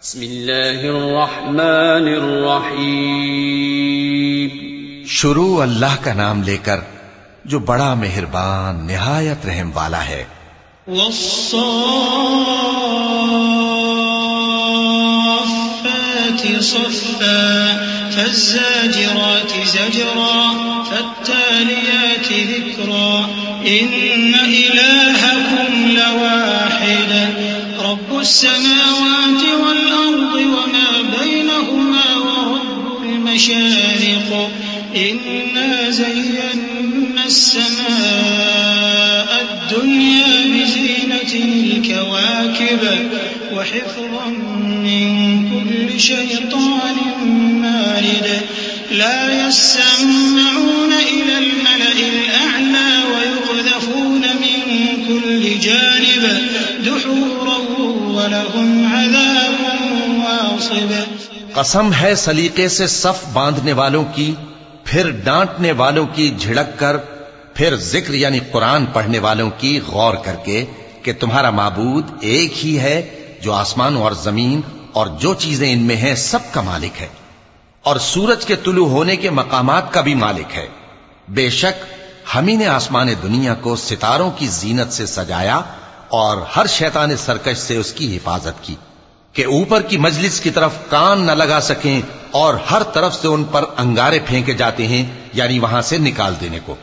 بسم اللہ الرحمن الرحیم. شروع اللہ کا نام لے کر جو بڑا مہربان نہایت رحم والا ہے. والصافات صفا فالزاجرات زجرا فالتاليات ذكرا إن إلهكم لواحد رب السماوات والأرض وما بينهما ورب المشارق إنا زينا السماء الدنيا بزينة الكواكب وحفظا من كل شيطان مارد لا يسمعون إلى الملأ الأعلى ويقذفون من كل جانب دحورا ولهم عذاب واصب. قسم ہے سلیقے سے صف باندھنے والوں کی، پھر ڈانٹنے والوں کی جھڑک کر، پھر ذکر یعنی قرآن پڑھنے والوں کی غور کر کے کہ تمہارا معبود ایک ہی ہے جو آسمان اور زمین اور جو چیزیں ان میں ہیں سب کا مالک ہے، اور سورج کے طلوع ہونے کے مقامات کا بھی مالک ہے. بے شک ہم ہی نے آسمان دنیا کو ستاروں کی زینت سے سجایا اور ہر شیطان سرکش سے اس کی حفاظت کی کہ اوپر کی مجلس کی طرف کان نہ لگا سکیں اور ہر طرف سے ان پر انگارے پھینکے جاتے ہیں یعنی وہاں سے نکال دینے کو،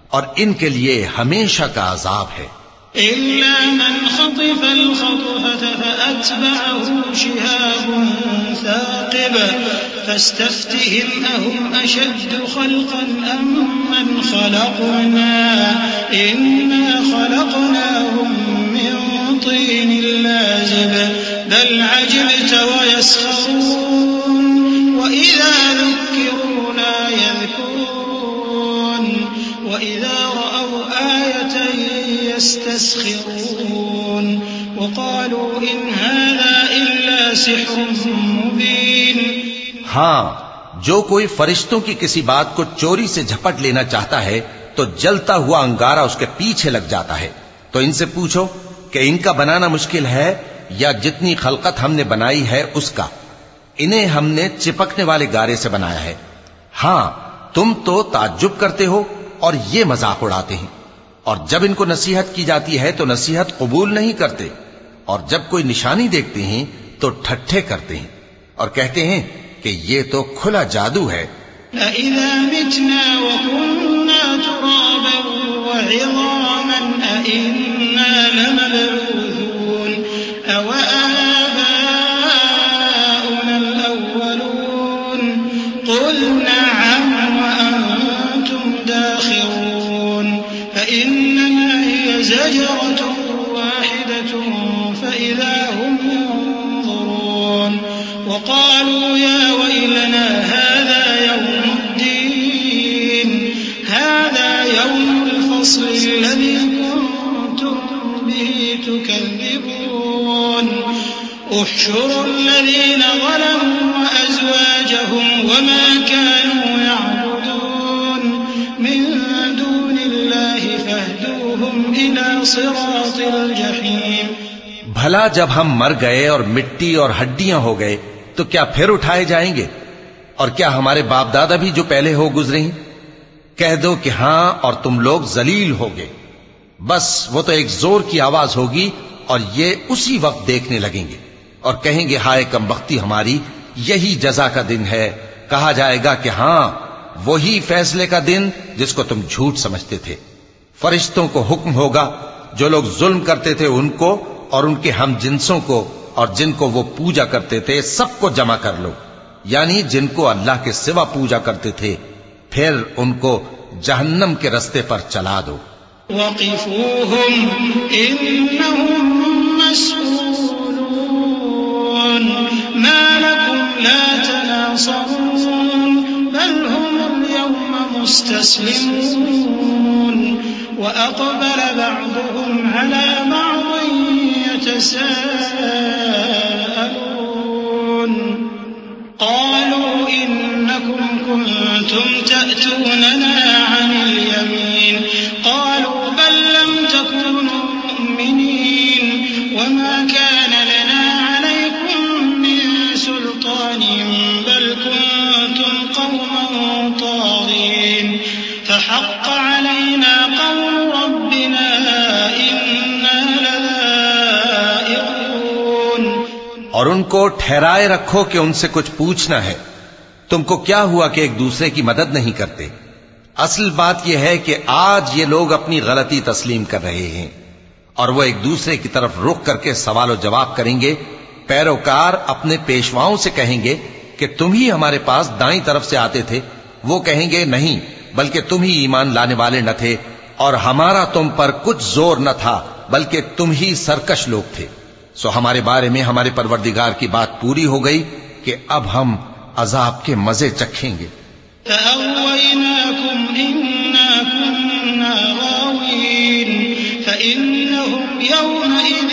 اور ان کے لیے ہمیشہ کا عذاب ہے. إلا من خطف الخطفة فأتبعه شهاب ثاقب فاستفتهم أهم أشد خلقا أم من خلقنا إنا خلقناهم من طين لازب بل عجبت ويسخرون وإذا ذكروا لا يذكرون وإذا رأوا آية يستسخرون وقالوا إن هذا إلا سحر مبين. ہاں، جو کوئی فرشتوں کی کسی بات کو چوری سے جھپٹ لینا چاہتا ہے تو جلتا ہوا انگارہ اس کے پیچھے لگ جاتا ہے. تو ان سے پوچھو کہ ان کا بنانا مشکل ہے یا جتنی خلقت ہم نے بنائی ہے اس کا؟ انہیں ہم نے چپکنے والے گارے سے بنایا ہے. ہاں، تم تو تعجب کرتے ہو اور یہ مذاق اڑاتے ہیں، اور جب ان کو نصیحت کی جاتی ہے تو نصیحت قبول نہیں کرتے، اور جب کوئی نشانی دیکھتے ہیں تو ٹھٹھے کرتے ہیں اور کہتے ہیں کہ یہ تو کھلا جادو ہے. أَإِذَا مِتْنَا وَكُنَّا تُرَابًا وَعِظَامًا أَإِنَّا لَمَبْعُوثُونَ أَوَآبَاؤُنَا الْأَوَّلُونَ قُلْ نَعَمْ وَأَنْتُمْ دَاخِرُونَ فإنما هي زجرة واحدة فإذا هم ينظرون وقالوا يا ويلنا هذا يوم الدين هذا يوم الفصل الذي كنتم به تكذبون احشروا الذين ظلموا وأزواجهم وما كانوا يعبدون من دون الله فاهدوهم إلى صراط الجحيم. بھلا جب ہم مر گئے اور مٹی اور ہڈیاں ہو گئے تو کیا پھر اٹھائے جائیں گے؟ اور کیا ہمارے باپ دادا بھی جو پہلے ہو گزرے ہیں؟ کہہ دو کہ ہاں اور تم لوگ ذلیل ہو گے. بس وہ تو ایک زور کی آواز ہوگی اور یہ اسی وقت دیکھنے لگیں گے اور کہیں گے ہائے کمبختی ہماری، یہی جزا کا دن ہے. کہا جائے گا کہ ہاں وہی فیصلے کا دن جس کو تم جھوٹ سمجھتے تھے. فرشتوں کو حکم ہوگا جو لوگ ظلم کرتے تھے ان کو اور ان کے ہم جنسوں کو اور جن کو وہ پوجا کرتے تھے سب کو جمع کر لو، یعنی جن کو اللہ کے سوا پوجا کرتے تھے، پھر ان کو جہنم کے رستے پر چلا دو. وقفوهم إنهم مسؤولون ما لكم لا تناصرون بل هم اليوم مستسلمون وأقبل بعضهم على بعض يتساءلون قالوا إنكم كنتم تأتوننا عن اليمين قالوا بل لم تكونوا مؤمنين وما كان لنا عليكم من فحق علينا قول ربنا إنا لذائقون. اور ان کو ٹھہرائے رکھو کہ ان سے کچھ پوچھنا ہے. تم کو کیا ہوا کہ ایک دوسرے کی مدد نہیں کرتے؟ اصل بات یہ ہے کہ آج یہ لوگ اپنی غلطی تسلیم کر رہے ہیں اور وہ ایک دوسرے کی طرف رخ کر کے سوال و جواب کریں گے. پیروکار اپنے پیشواؤں سے کہیں گے کہ تم ہی ہمارے پاس دائیں طرف سے آتے تھے. وہ کہیں گے نہیں، بلکہ تم ہی ایمان لانے والے نہ تھے اور ہمارا تم پر کچھ زور نہ تھا، بلکہ تم ہی سرکش لوگ تھے. سو ہمارے بارے میں ہمارے پروردگار کی بات پوری ہو گئی کہ اب ہم عذاب کے مزے چکھیں گے. فأغويناكم إنا كنا غاوين فإنهم يومئذ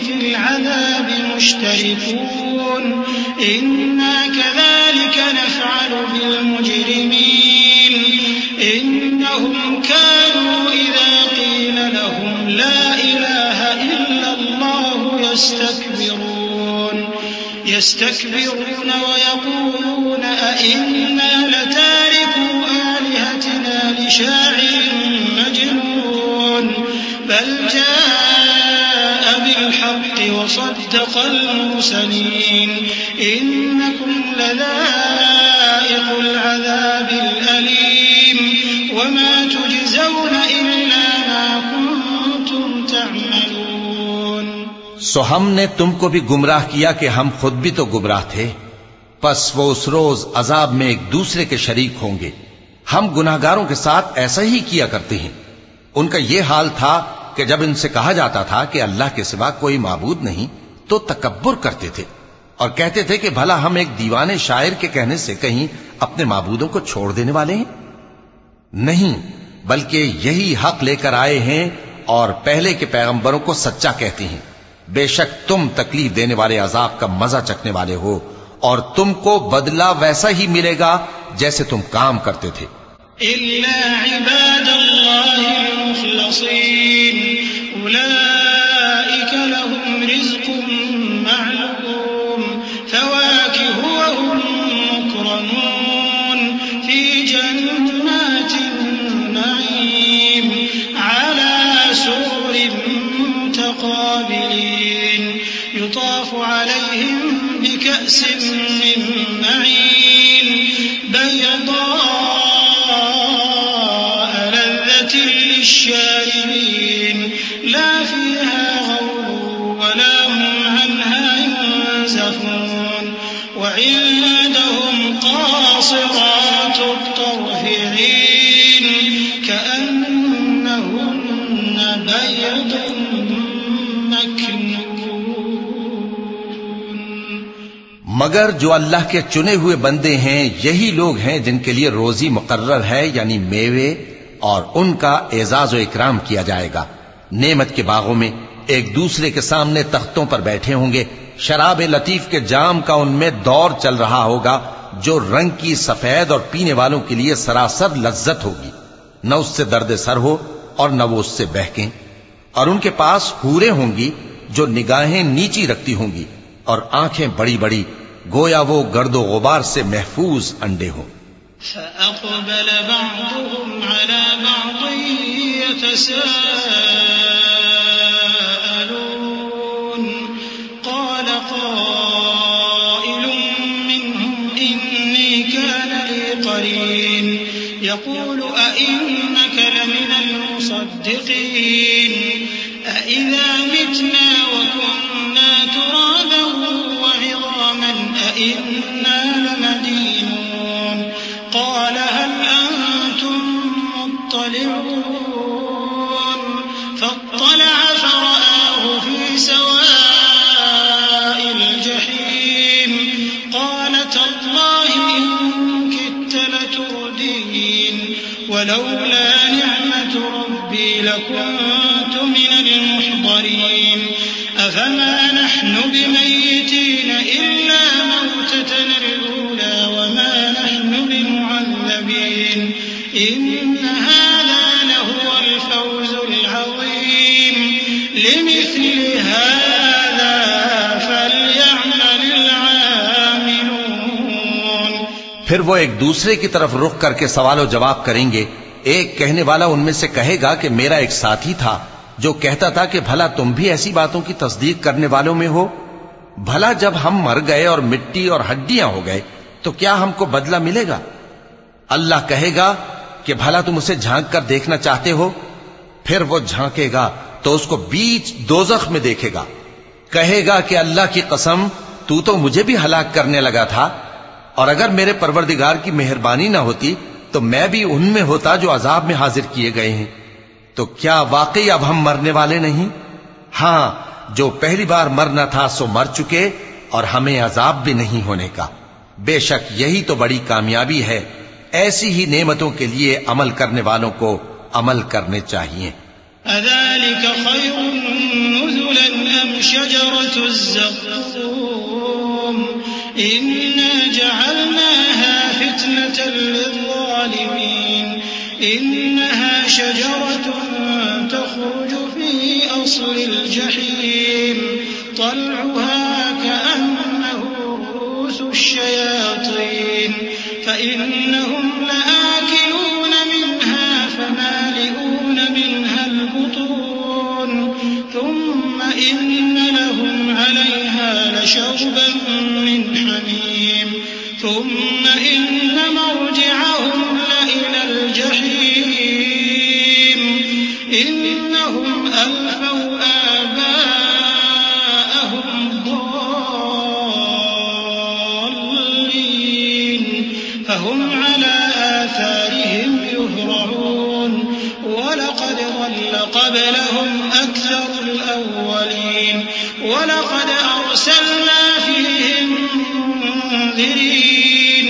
في العذاب مشتركون. إنا كذلك نفعل بالمجرمين إنهم كانوا إذا قيل لهم لا إله إلا الله يستكبرون ويقولون أئنا لتاركو آلهتنا لشاعر مجنون. بل جاء بالحق وصدق المرسلين إنكم لذائق العذاب الأليم وما تجزون إلا ما كنتم تعملون. سو ہم نے تم کو بھی گمراہ کیا کہ ہم خود بھی تو گمراہ تھے. پس وہ اس روز عذاب میں ایک دوسرے کے شریک ہوں گے. ہم گناہگاروں کے ساتھ ایسا ہی کیا کرتے ہیں. ان کا یہ حال تھا کہ جب ان سے کہا جاتا تھا کہ اللہ کے سوا کوئی معبود نہیں تو تکبر کرتے تھے اور کہتے تھے کہ بھلا ہم ایک دیوانے شاعر کے کہنے سے کہیں اپنے معبودوں کو چھوڑ دینے والے ہیں؟ نہیں، بلکہ یہی حق لے کر آئے ہیں اور پہلے کے پیغمبروں کو سچا کہتے ہیں. بے شک تم تکلیف دینے والے عذاب کا مزہ چکھنے والے ہو اور تم کو بدلہ ویسا ہی ملے گا جیسے تم کام کرتے تھے. إلا عباد الله المخلصين أولئك لهم رزق معلوم فواكه وهم مكرمون في جنات النعيم على سرر متقابلين يطاف عليهم بكأس من معين بيضاء لذة للشاربين لا فيها غول ولا هم عنها ينزفون. وعندهم قاصرات الطرف عين كأنهن بيض مگر جو اللہ کے چنے ہوئے بندے ہیں یہی لوگ ہیں جن کے لیے روزی مقرر ہے، یعنی میوے، اور ان کا اعزاز و اکرام کیا جائے گا. نعمت کے باغوں میں ایک دوسرے کے سامنے تختوں پر بیٹھے ہوں گے. شراب لطیف کے جام کا ان میں دور چل رہا ہوگا جو رنگ کی سفید اور پینے والوں کے لیے سراسر لذت ہوگی. نہ اس سے درد سر ہو اور نہ وہ اس سے بہکیں. اور ان کے پاس حوریں ہوں گی جو نگاہیں نیچی رکھتی ہوں گی اور آنکھیں بڑی بڑی، گویا وہ گرد و غبار سے محفوظ انڈے ہوں. فأقبل بعضهم على بعض يتساءلون قال قائل منهم إني كان لي قرين يقول أئنك لمن المصدقين أئذا متنا وكنا ترابا وعظاما أئنا لمدينون. قال هل أنتم مطلعون فاطلع فرآه في سواء الجحيم قال تالله إن كدت لتردين ولولا نعمة ربي لكنت من المحضرين. أفما نحن بميتين إلا موتتنا الأولى وما نحن بمعذبين إن هذا لهو الفوز العظيم. لمثل هذا فليعمل العاملون. پھر وہ ایک دوسرے کی طرف رخ کر کے سوال و جواب کریں گے ایک کہنے والا ان میں سے کہے گا کہ میرا ایک ساتھی تھا جو کہتا تھا کہ بھلا تم بھی ایسی باتوں کی تصدیق کرنے والوں میں ہو؟ بھلا جب ہم مر گئے اور مٹی اور ہڈیاں ہو گئے تو کیا ہم کو بدلہ ملے گا؟ اللہ کہے گا کہ بھلا تم اسے جھانک کر دیکھنا چاہتے ہو؟ پھر وہ جھانکے گا تو اس کو بیچ دوزخ میں دیکھے گا، کہے گا کہ اللہ کی قسم تو مجھے بھی ہلاک کرنے لگا تھا، اور اگر میرے پروردگار کی مہربانی نہ ہوتی تو میں بھی ان میں ہوتا جو عذاب میں حاضر کیے گئے ہیں۔ تو کیا واقعی اب ہم مرنے والے نہیں؟ ہاں، جو پہلی بار مرنا تھا سو مر چکے، اور ہمیں عذاب بھی نہیں ہونے کا۔ بے شک یہی تو بڑی کامیابی ہے۔ ایسی ہی نعمتوں کے لیے عمل کرنے والوں کو عمل کرنے چاہیے۔ أذلك خير نزلا أم شجرة الزقوم إنا جعلناها فتنة للظالمين إنها شجرة تخرج في أصل الجحيم طلعها كأنه رؤوس الشياطين فإنهم لآكلون منها فمالئون منها البطون ثم إن لهم عليها لشوبا من حميم ثم إن مرجعهم لإلى الجحيم إنهم ألفوا آباءهم ضالين فهم على آثارهم يهرعون ولقد ضل قبلهم أكثر الأولين ولقد أرسلنا فيهم منذرين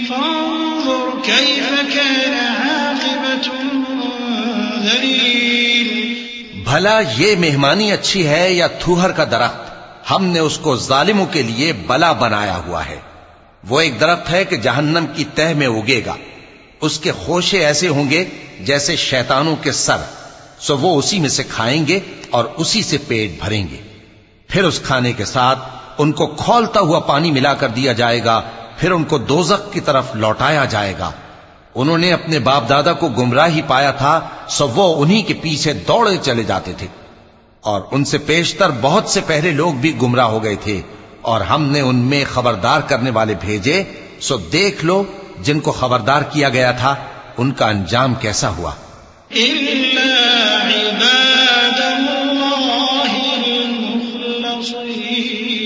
فانظر كيف كان عاقبة المنذرين۔ بھلا یہ مہمانی اچھی ہے یا تھوہر کا درخت؟ ہم نے اس کو ظالموں کے لیے بلا بنایا ہوا ہے۔ وہ ایک درخت ہے کہ جہنم کی تہ میں اگے گا، اس کے خوشے ایسے ہوں گے جیسے شیطانوں کے سر، سو وہ اسی میں سے کھائیں گے اور اسی سے پیٹ بھریں گے۔ پھر اس کھانے کے ساتھ ان کو کھولتا ہوا پانی ملا کر دیا جائے گا، پھر ان کو دوزخ کی طرف لوٹایا جائے گا۔ انہوں نے اپنے باپ دادا کو گمراہی پایا تھا، سو وہ انہی کے پیچھے دوڑے چلے جاتے تھے، اور ان سے پیشتر بہت سے پہلے لوگ بھی گمراہ ہو گئے تھے، اور ہم نے ان میں خبردار کرنے والے بھیجے، سو دیکھ لو جن کو خبردار کیا گیا تھا ان کا انجام کیسا ہوا۔ إلا عباد الله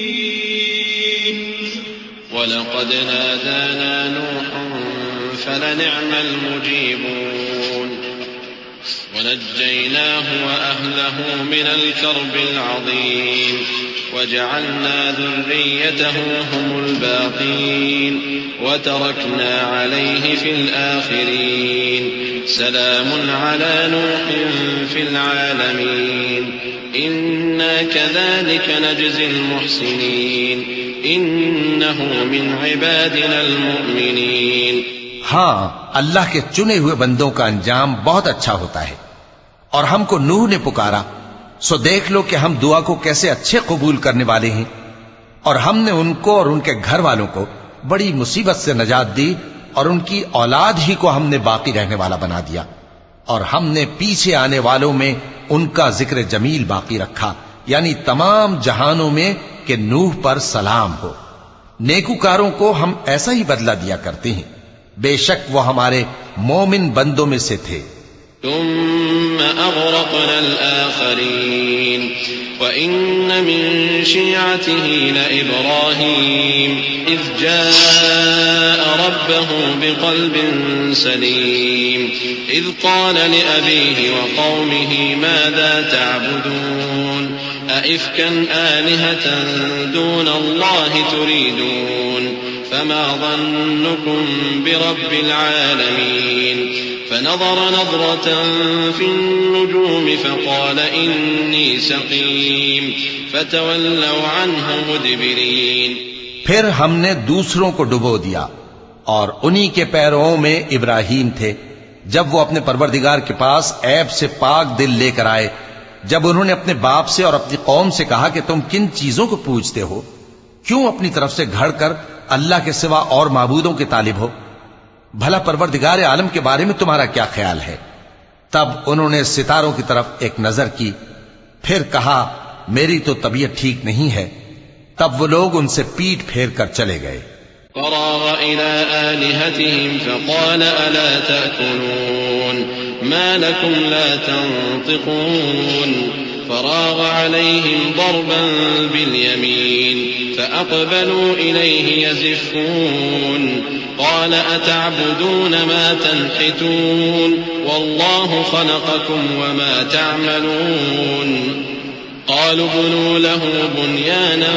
المخلصين ولقد نادانا نوح فلنعم المجيبون ونجيناه وأهله من الكرب العظيم وجعلنا ذريته هم الباقين وتركنا عليه في الآخرين سلام على نوح في العالمين إنا كذلك نجزي المحسنين إنه من عبادنا المؤمنين۔ ہاں، اللہ کے چنے ہوئے بندوں کا انجام بہت اچھا ہوتا ہے۔ اور ہم کو نوح نے پکارا، سو دیکھ لو کہ ہم دعا کو کیسے اچھے قبول کرنے والے ہیں، اور ہم نے ان کو اور ان کے گھر والوں کو بڑی مصیبت سے نجات دی، اور ان کی اولاد ہی کو ہم نے باقی رہنے والا بنا دیا، اور ہم نے پیچھے آنے والوں میں ان کا ذکر جمیل باقی رکھا، یعنی تمام جہانوں میں کہ نوح پر سلام ہو۔ نیکوکاروں کو ہم ایسا ہی بدلہ دیا کرتے ہیں، بے شک وہ ہمارے مومن بندوں میں سے تھے۔ ثم أغرقنا الآخرين وإن من شيعته لإبراهيم إذ جاء ربه بقلب سليم إذ قال لأبيه وقومه ماذا تعبدون أئفكا آلهة دون الله تريدون فما ظنكم برب العالمين فنظر نظرة في النجوم فقال إني سقيم فتولوا عنه مدبرين۔ پھر ہم نے دوسروں کو ڈبو دیا، اور انہی کے پیروں میں ابراہیم تھے جب وہ اپنے پروردگار کے پاس عیب سے پاک دل لے کر آئے، جب انہوں نے اپنے باپ سے اور اپنی قوم سے کہا کہ تم کن چیزوں کو پوجتے ہو؟ کیوں اپنی طرف سے گھڑ کر اللہ کے سوا اور معبودوں کے طالب ہو؟ بھلا پروردگار عالم کے بارے میں تمہارا کیا خیال ہے؟ تب انہوں نے ستاروں کی طرف ایک نظر کی، پھر کہا میری تو طبیعت ٹھیک نہیں ہے۔ تب وہ لوگ ان سے پیٹ پھیر کر چلے گئے۔ فراغ إلى آلهتهم فقال ألا تأكلون ما لكم لا تنطقون فراغ عليهم ضربا باليمين فأقبلوا إليه يزفون قال أتعبدون ما تنحتون والله خلقكم وما تعملون قالوا ابنوا له بنيانا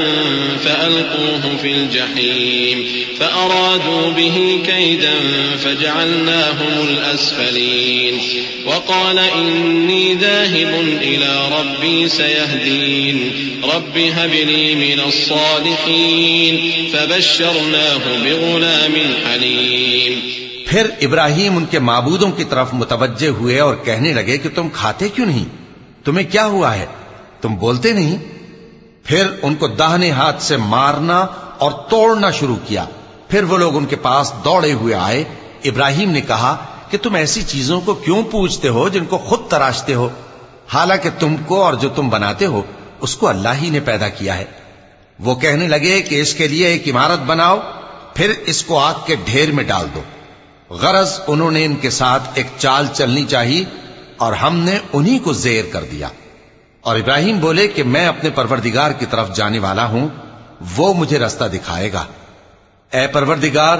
فألقوه في الجحيم فأرادوا به كيدا فجعلناهم الأسفلين وقال إني ذاهب إلى ربي سيهدين رب هب لي من الصالحين فبشرناه بغلام حليم۔ پھر ابراہیم ان کے معبودوں کی طرف متوجہ ہوئے اور کہنے لگے کہ تم کھاتے کیوں نہیں؟ تمہیں کیا ہوا ہے؟ تم بولتے نہیں؟ پھر ان کو داہنے ہاتھ سے مارنا اور توڑنا شروع کیا۔ پھر وہ لوگ ان کے پاس دوڑے ہوئے آئے۔ ابراہیم نے کہا کہ تم ایسی چیزوں کو کیوں پوجتے ہو جن کو خود تراشتے ہو، حالانکہ تم کو اور جو تم بناتے ہو اس کو اللہ ہی نے پیدا کیا ہے۔ وہ کہنے لگے کہ اس کے لیے ایک عمارت بناؤ، پھر اس کو آگ کے ڈھیر میں ڈال دو۔ غرض انہوں نے ان کے ساتھ ایک چال چلنی چاہی اور ہم نے انہی کو زیر کر دیا۔ اور ابراہیم بولے کہ میں اپنے پروردگار کی طرف جانے والا ہوں، وہ مجھے رستہ دکھائے گا۔ اے پروردگار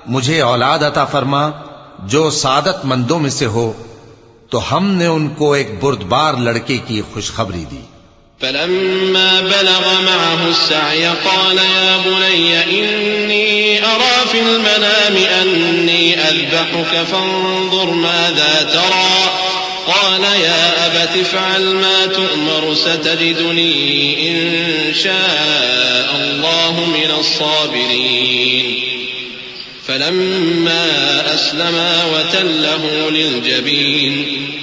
مجھے اولاد عطا فرما جو سعادت مندوں میں سے ہو۔ تو ہم نے ان کو ایک بردبار لڑکے کی خوشخبری دی۔ فلما بلغ معه السعي قال يا بني إني أرى في المنام أني أذبحك فانظر ماذا ترى قال يا أبت افعل ما تؤمر ستجدني إن شاء الله من الصابرين فلما أسلما وتله للجبين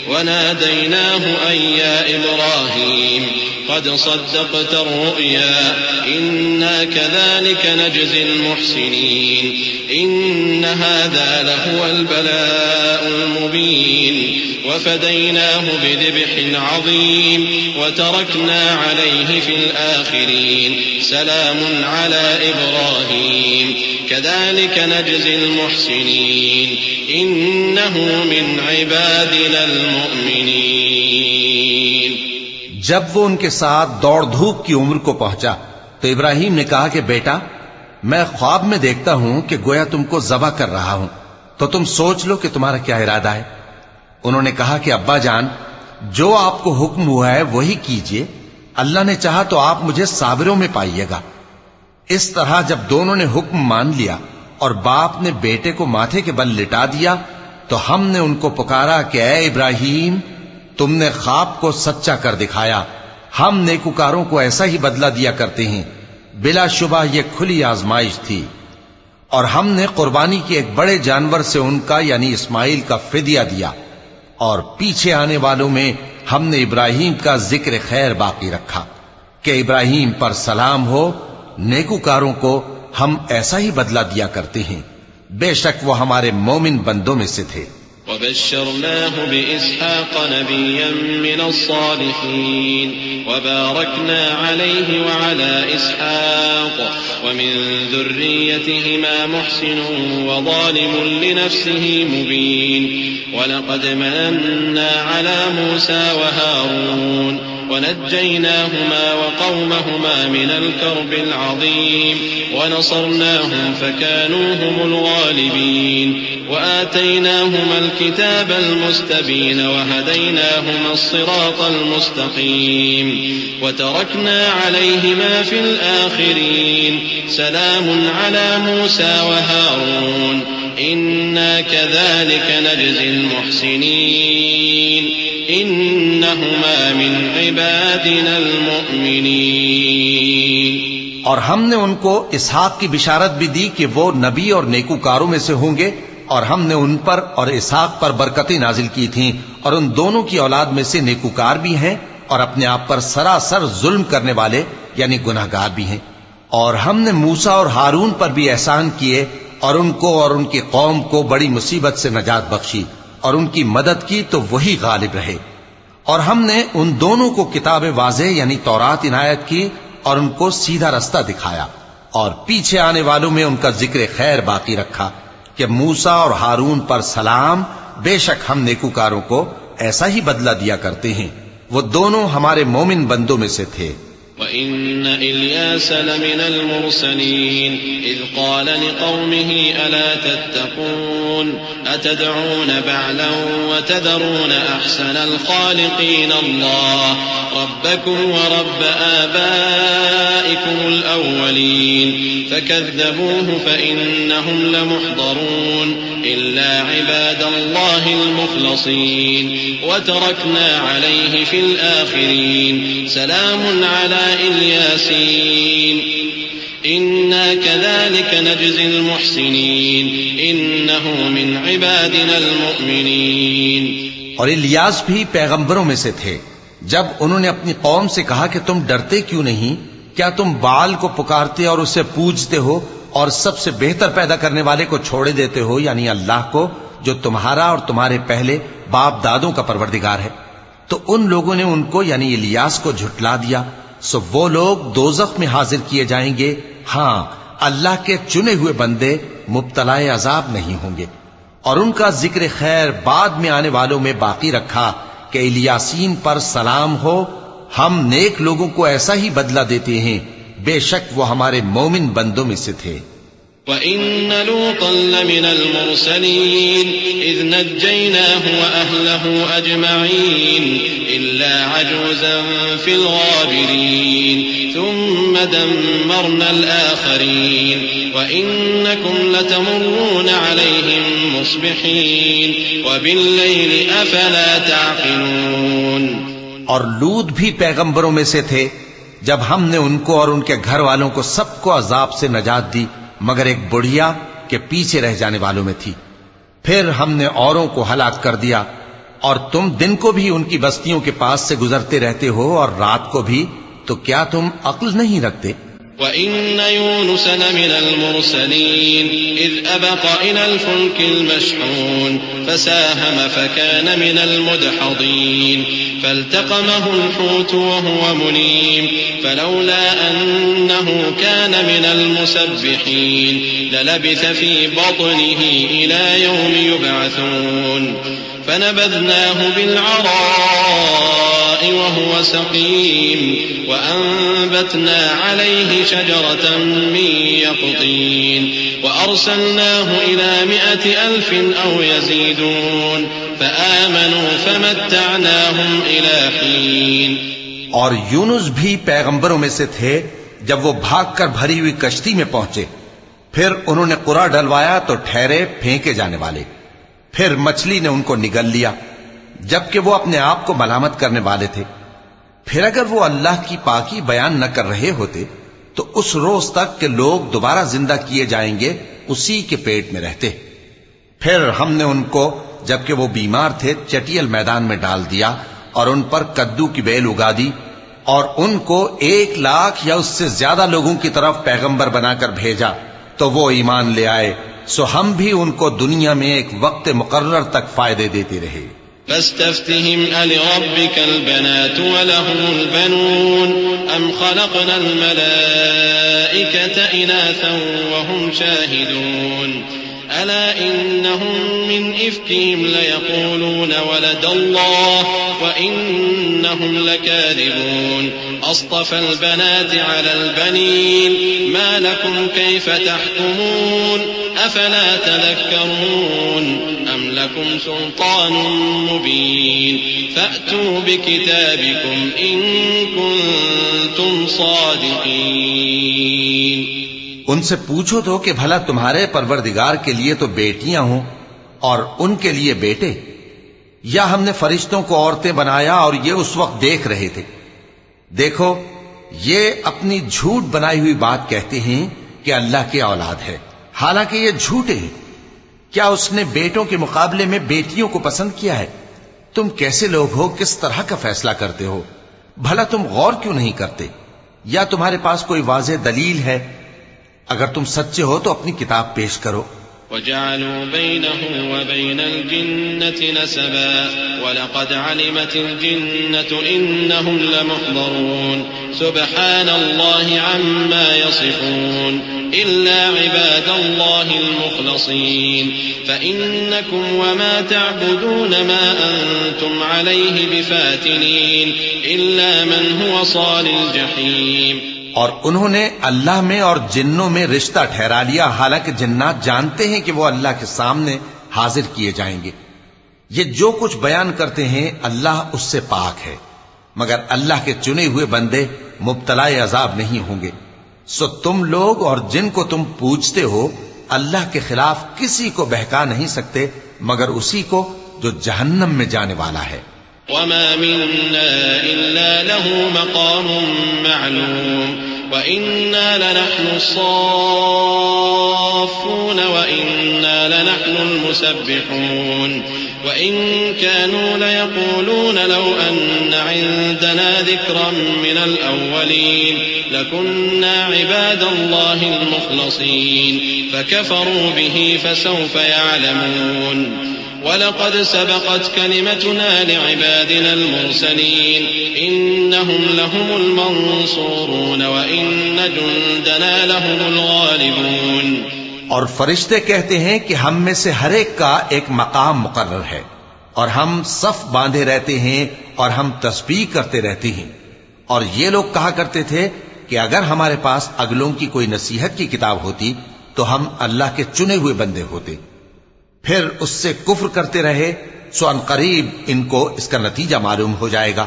وناديناه أن يا إبراهيم قد صدقت الرؤيا إنا كذلك نجزي المحسنين إن هذا لهو البلاء المبين وفديناه بذبح عظيم وتركنا عليه في الآخرين سلام على إبراهيم كذلك نجزي المحسنين إنه من عبادنا المؤمنين۔ جب وہ ان کے ساتھ دوڑ دھوپ کی عمر کو پہنچا تو ابراہیم نے کہا کہ بیٹا میں خواب میں دیکھتا ہوں کہ گویا تم کو ذبح کر رہا ہوں، تو تم سوچ لو کہ تمہارا کیا ارادہ ہے۔ انہوں نے کہا کہ ابا جان جو آپ کو حکم ہوا ہے وہی کیجئے، اللہ نے چاہا تو آپ مجھے صابروں میں پائیے گا۔ اس طرح جب دونوں نے حکم مان لیا اور باپ نے بیٹے کو ماتھے کے بل لٹا دیا تو ہم نے ان کو پکارا کہ اے ابراہیم تم نے خواب کو سچا کر دکھایا، ہم نیکوکاروں کو ایسا ہی بدلہ دیا کرتے ہیں، بلا شبہ یہ کھلی آزمائش تھی۔ اور ہم نے قربانی کی ایک بڑے جانور سے ان کا یعنی اسماعیل کا فدیہ دیا، اور پیچھے آنے والوں میں ہم نے ابراہیم کا ذکر خیر باقی رکھا کہ ابراہیم پر سلام ہو، نیکوکاروں کو ہم ایسا ہی بدلہ دیا کرتے ہیں، بے شک وہ ہمارے مومن بندوں میں سے تھے۔ وبشرناه بإسحاق نبيا من الصالحين وباركنا عليه وعلى إسحاق ومن ذريتهما محسن وظالم لنفسه مبين ولقد مننا على موسى وهارون ونجيناهما وقومهما من الكرب العظيم ونصرناهم فكانوا هم الغالبين وآتيناهما الكتاب المستبين وهديناهما الصراط المستقيم وتركنا عليهما في الآخرين سلام على موسى وهارون إنا كذلك نجزي المحسنين إنهما من عبادنا المؤمنين۔ اور ہم نے ان کو اسحاق کی بشارت بھی دی کہ وہ نبی اور نیکوکاروں میں سے ہوں گے، اور ہم نے ان پر اور اسحاق پر برکتیں نازل کی تھیں، اور ان دونوں کی اولاد میں سے نیکوکار بھی ہیں اور اپنے آپ پر سراسر ظلم کرنے والے یعنی گناہگار بھی ہیں۔ اور ہم نے موسیٰ اور ہارون پر بھی احسان کیے اور ان کو اور ان کی قوم کو بڑی مصیبت سے نجات بخشی اور ان کی مدد کی تو وہی غالب رہے. اور ہم نے ان دونوں کو کتاب واضح یعنی تورات عنایت کی اور ان کو سیدھا رستہ دکھایا، اور پیچھے آنے والوں میں ان کا ذکر خیر باقی رکھا کہ موسیٰ اور ہارون پر سلام، بے شک ہم نیکوکاروں کو ایسا ہی بدلہ دیا کرتے ہیں. وہ دونوں ہمارے مومن بندوں میں سے تھے. وَإِنَّ إِلْيَاسَ لَمِنَ الْمُرْسَلِينَ إِذْ قَالَ لِقَوْمِهِ أَلَا تَتَّقُونَ أَتَدْعُونَ بَعْلًا وَتَذَرُونَ أَحْسَنَ الْخَالِقِينَ اللَّهَ رَبَّكُمْ وَرَبَّ آبَائِكُمُ الْأَوَّلِينَ فَكَذَّبُوهُ فَإِنَّهُمْ لَمُحْضَرُونَ إِلَّا عِبَادَ اللَّهِ الْمُخْلَصِينَ وَتَرَكْنَا عَلَيْهِ فِي الْآخِرِينَ سلام على الياسين إنا كذلك نجزي المحسنين إنه من عبادنا المؤمنين. اور الیاس بھی پیغمبروں میں سے تھے. جب انہوں نے اپنی قوم سے کہا کہ تم ڈرتے کیوں نہیں؟ کیا تم بال کو پکارتے اور اسے پوجتے ہو اور سب سے بہتر پیدا کرنے والے کو چھوڑے دیتے ہو یعنی اللہ کو، جو تمہارا اور تمہارے پہلے باپ دادوں کا پروردگار ہے؟ تو ان لوگوں نے ان کو یعنی الیاس کو جھٹلا دیا، سو وہ لوگ دوزخ میں حاضر کیے جائیں گے. ہاں، اللہ کے چنے ہوئے بندے مبتلا عذاب نہیں ہوں گے. اور ان کا ذکر خیر بعد میں آنے والوں میں باقی رکھا کہ الیاسین پر سلام ہو، ہم نیک لوگوں کو ایسا ہی بدلہ دیتے ہیں، بے شک وہ ہمارے مومن بندوں میں سے تھے. وَإِنَّ لُوطًا لَّمِنَ الْمُرْسَلِينَ إِذْ نَجَّيْنَاهُ وَأَهْلَهُ أَجْمَعِينَ إِلَّا عَجُوزًا فِي الْغَابِرِينَ ثُمَّ دَمَّرْنَا الْآخَرِينَ وَإِنَّكُمْ لَتَمُرُّونَ عَلَيْهِم مُّصْبِحِينَ وَبِاللَّيْلِ أَفَلَا تَعْقِلُونَ. اور لوط بھی پیغمبروں میں سے تھے. جب ہم نے ان کو اور ان کے گھر والوں کو سب کو عذاب سے نجات دی مگر ایک بڑھیا کہ پیچھے رہ جانے والوں میں تھی. پھر ہم نے اوروں کو ہلاک کر دیا. اور تم دن کو بھی ان کی بستیوں کے پاس سے گزرتے رہتے ہو اور رات کو بھی، تو کیا تم عقل نہیں رکھتے؟ وَإِنَّ يُونُسَ لَمِنَ الْمُرْسَلِينَ إِذْ أَبَقَ إِلَى الْفُلْكِ الْمَشْحُونِ فَسَاهَمَ فَكَانَ مِنَ الْمُدْحَضِينَ فَالْتَقَمَهُ الْحُوتُ وَهُوَ مُلِيمٌ فَلَوْلَا أَنَّهُ كَانَ مِنَ الْمُسَبِّحِينَ لَلَبِثَ فِي بَطْنِهِ إِلَى يَوْمِ يُبْعَثُونَ فَنَبَذْنَاهُ بِالْعَرَاءِ وَهُوَ سَقِيمٌ وَأَنبَتْنَا عَلَيْهِ شَجَرَةً مِّن يَقْطِينٍ وَأَرْسَلْنَاهُ إِلَى 100,000 أَوْ يَزِيدُونَ فَآمَنُوا فَمَتَّعْنَاهُمْ إِلَى حِينٍ. اور یونس بھی پیغمبروں میں سے تھے. جب وہ بھاگ کر بھری ہوئی کشتی میں پہنچے، پھر انہوں نے قرع ڈلوایا تو ٹھہرے پھینکے جانے والے. پھر مچھلی نے ان کو نگل لیا جبکہ وہ اپنے آپ کو ملامت کرنے والے تھے. پھر اگر وہ اللہ کی پاکی بیان نہ کر رہے ہوتے تو اس روز تک کہ لوگ دوبارہ زندہ کیے جائیں گے اسی کے پیٹ میں رہتے. پھر ہم نے ان کو جبکہ وہ بیمار تھے چٹیل میدان میں ڈال دیا اور ان پر کدو کی بیل اگا دی، اور ان کو 100,000 یا اس سے زیادہ لوگوں کی طرف پیغمبر بنا کر بھیجا تو وہ ایمان لے آئے. سو ہم بھی ان کو دنیا میں ایک وقت مقرر تک فائدے دیتے رہے. فاستفتهم ألربك البنات ولهم البنون أم خلقنا الملائكة إناثا وهم شاهدون ألا إنهم من إفكهم ليقولون ولد الله وإنهم لكاذبون أصطفى البنات على البنين ما لكم كيف تحكمون أفلا تذكرون أم لكم سلطان مبين فأتوا بكتابكم إن كنتم صادقين. ان سے پوچھو تو کہ بھلا تمہارے پروردگار کے لیے تو بیٹیاں ہوں اور ان کے لیے بیٹے، یا ہم نے فرشتوں کو عورتیں بنایا اور یہ اس وقت دیکھ رہے تھے؟ دیکھو، یہ اپنی جھوٹ بنائی ہوئی بات کہتے ہیں کہ اللہ کی اولاد ہے، حالانکہ یہ جھوٹے ہیں. کیا اس نے بیٹوں کے مقابلے میں بیٹیوں کو پسند کیا ہے؟ تم کیسے لوگ ہو، کس طرح کا فیصلہ کرتے ہو؟ بھلا تم غور کیوں نہیں کرتے؟ یا تمہارے پاس کوئی واضح دلیل ہے؟ اگر تم سچے ہو تو اپنی کتاب پیش کرو. وجعلوا بينه وبين الجنة نسبا ولقد علمت الجنة إنهم لمحضرون سبحان الله عما يصفون إلا عباد الله المخلصين فإنكم وما تعبدون ما أنتم عليه بفاتنين إلا من هو صال الجحيم. اور انہوں نے اللہ میں اور جنوں میں رشتہ ٹھہرا لیا، حالانکہ جنات جانتے ہیں کہ وہ اللہ کے سامنے حاضر کیے جائیں گے. یہ جو کچھ بیان کرتے ہیں اللہ اس سے پاک ہے، مگر اللہ کے چنے ہوئے بندے مبتلا عذاب نہیں ہوں گے. سو تم لوگ اور جن کو تم پوجتے ہو اللہ کے خلاف کسی کو بہکا نہیں سکتے مگر اسی کو جو جہنم میں جانے والا ہے. وما منا إلا له مقام معلوم وإنا لنحن الصافون وإنا لنحن المسبحون وإن كانوا ليقولون لو أن عندنا ذكرا من الأولين لكنا عباد الله المخلصين فكفروا به فسوف يعلمون. وَلَقَدْ سَبَقَتْ كَلِمَتُنَا لِعِبَادِنَا الْمُرْسَلِينَ إِنَّهُمْ لَهُمُ الْمَنصُورُونَ وَإِنَّ جُندَنَا لَهُمُ الْغَالِبُونَ. اور فرشتے کہتے ہیں کہ ہم میں سے ہر ایک کا ایک مقام مقرر ہے، اور ہم صف باندھے رہتے ہیں اور ہم تسبیح کرتے رہتے ہیں. اور یہ لوگ کہا کرتے تھے کہ اگر ہمارے پاس اگلوں کی کوئی نصیحت کی کتاب ہوتی تو ہم اللہ کے چنے ہوئے بندے ہوتے. پھر اس سے کفر کرتے رہے، سو ان قریب ان کو اس کا نتیجہ معلوم ہو جائے گا.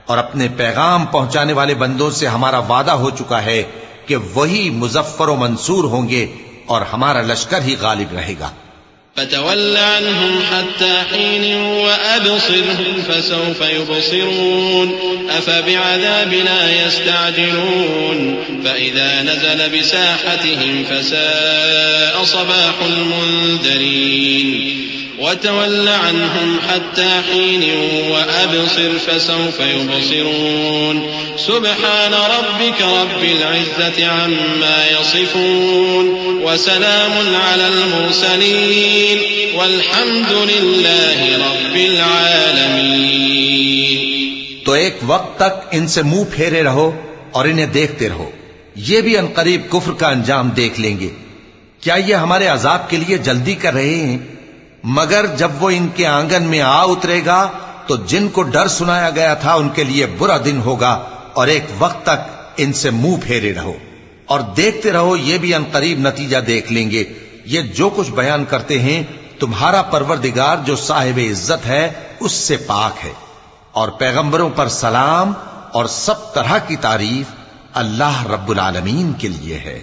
اور اپنے پیغام پہنچانے والے بندوں سے ہمارا وعدہ ہو چکا ہے کہ وہی مظفر و منصور ہوں گے اور ہمارا لشکر ہی غالب رہے گا. فتول عنهم حتى حين وأبصرهم فسوف يبصرون أفبعذابنا يستعجلون فإذا نزل بساحتهم فساء صباح المنذرين. وتول عنهم حتى حين وأبصر فسوف يبصرون سبحان ربك رب العزة عما يصفون وسلام على المرسلين والحمد لله رب العالمين. تو ایک وقت تک ان سے منہ پھیرے رہو اور انہیں دیکھتے رہو، یہ بھی عنقریب کفر کا انجام دیکھ لیں گے. کیا یہ ہمارے عذاب کے لیے جلدی کر رہے ہیں؟ مگر جب وہ ان کے آنگن میں آ اترے گا تو جن کو ڈر سنایا گیا تھا ان کے لیے برا دن ہوگا. اور ایک وقت تک ان سے منہ پھیرے رہو اور دیکھتے رہو، یہ بھی عنقریب نتیجہ دیکھ لیں گے. یہ جو کچھ بیان کرتے ہیں تمہارا پروردگار جو صاحب عزت ہے اس سے پاک ہے. اور پیغمبروں پر سلام اور سب طرح کی تعریف اللہ رب العالمین کے لیے ہے.